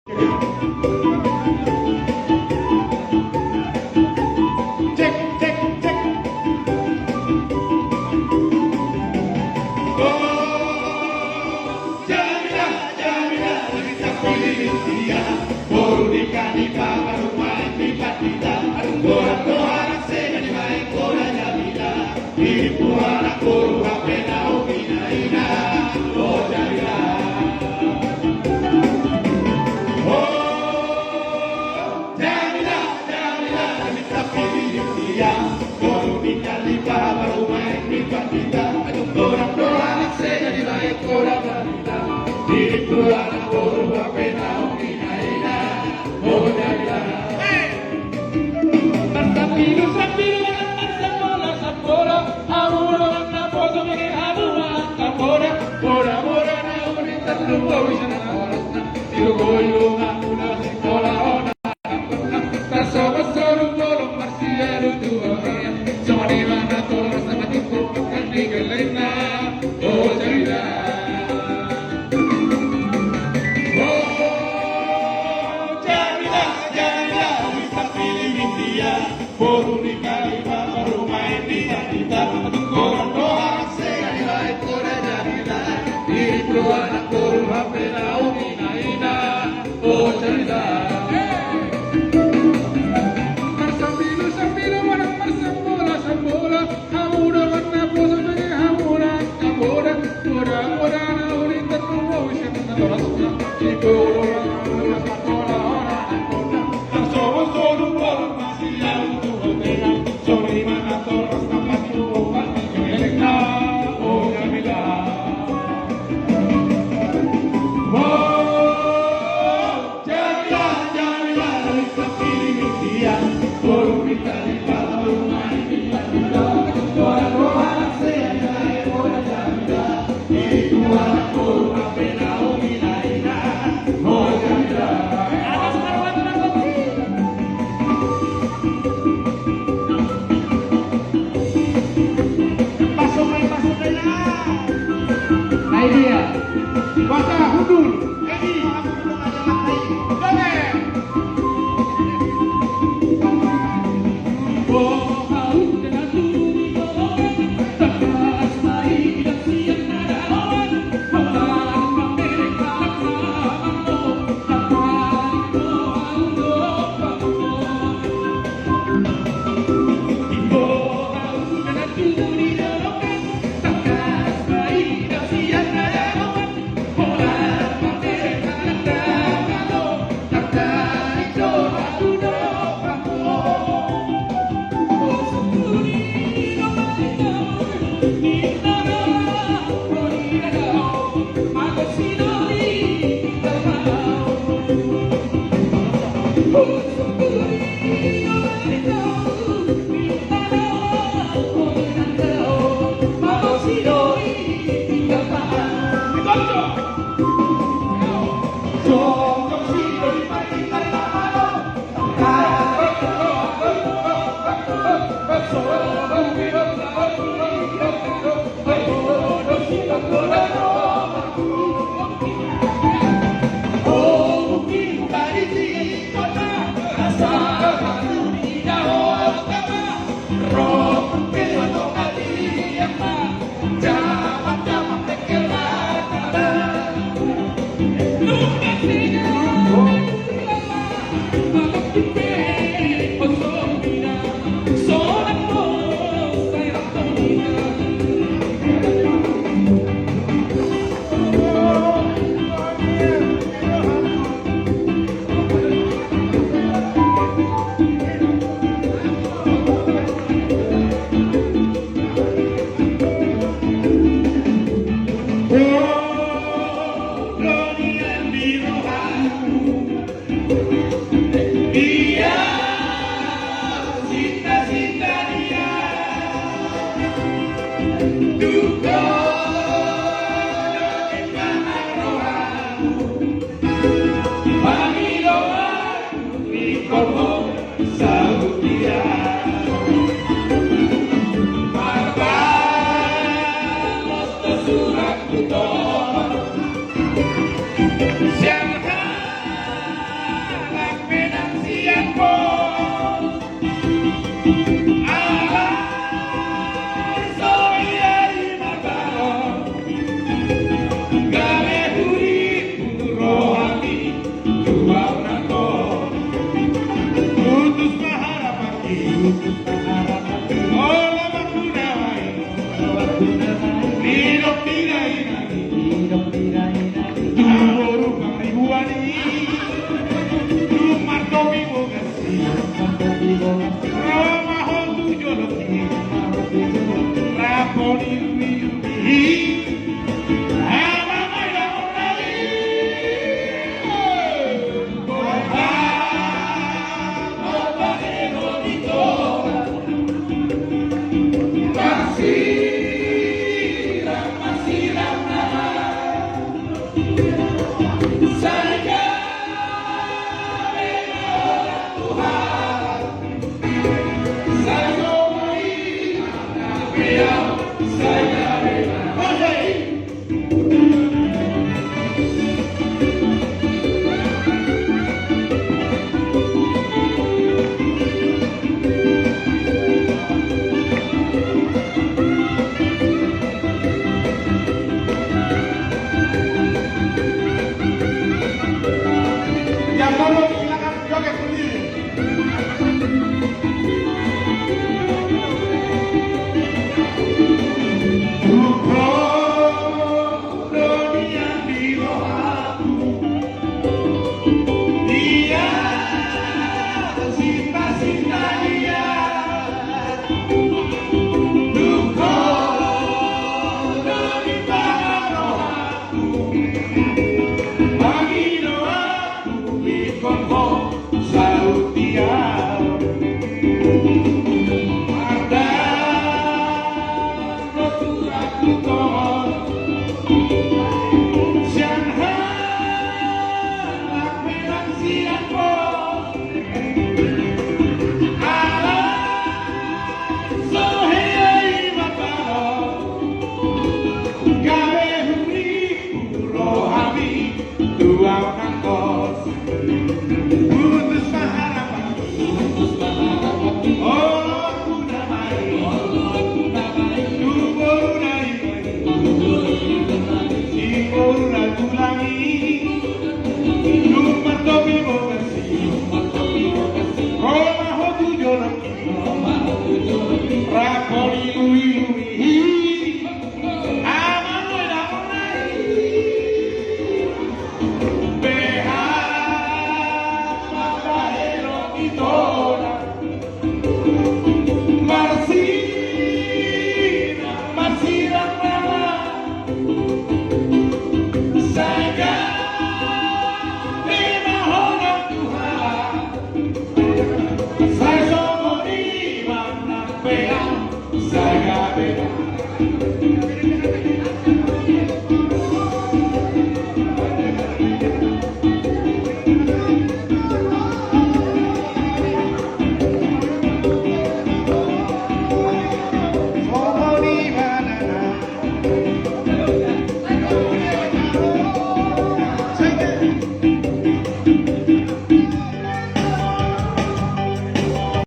Cek, cek, cek. Oh, Jamila, Jamila, kita pilih dia. Baru dikali baru main di partida. Orang orang sedang main bola Jamila. Di puara koru apena ina ina. Oh Jamila. Oh Jamila, Jamila, kita pilih dia. Baru dikali baru main di partida. Orang orang sedang main bola Jamila. Di puara koru apena ina ina. Oh Jamila. Sambilu, sambilu, sambola, sambola, amura, naposo, mene, amura, tambora, bora, bora, na, unita, lumbo, vishana, orasna, ilugoyo, amuna, singola, ona, taso, baso, lumbolo, marciero, tu, avia, somaniva, na, toras, na, matuko, makani, galena, oh, Jamila. Oh, Jamila, Jamila, kita pilih India. Por única lima baru main di partida. Orang doang sekali lain kora Jamila. Diri pro anak koru hape nau ina ina. Oh Jamila. Marsambilu sambilu marang marsambola sambola. Hamura warna poso bagi hamura hamura. Ora ora na ulitan mau siya na dorasna. Ibu orang orang matola orang kota. Taso solo por masih. Sobre mana torres nampak tuhan Jamila, oh Jamila. Oh Jamila, Yang mau silakan joget sendiri.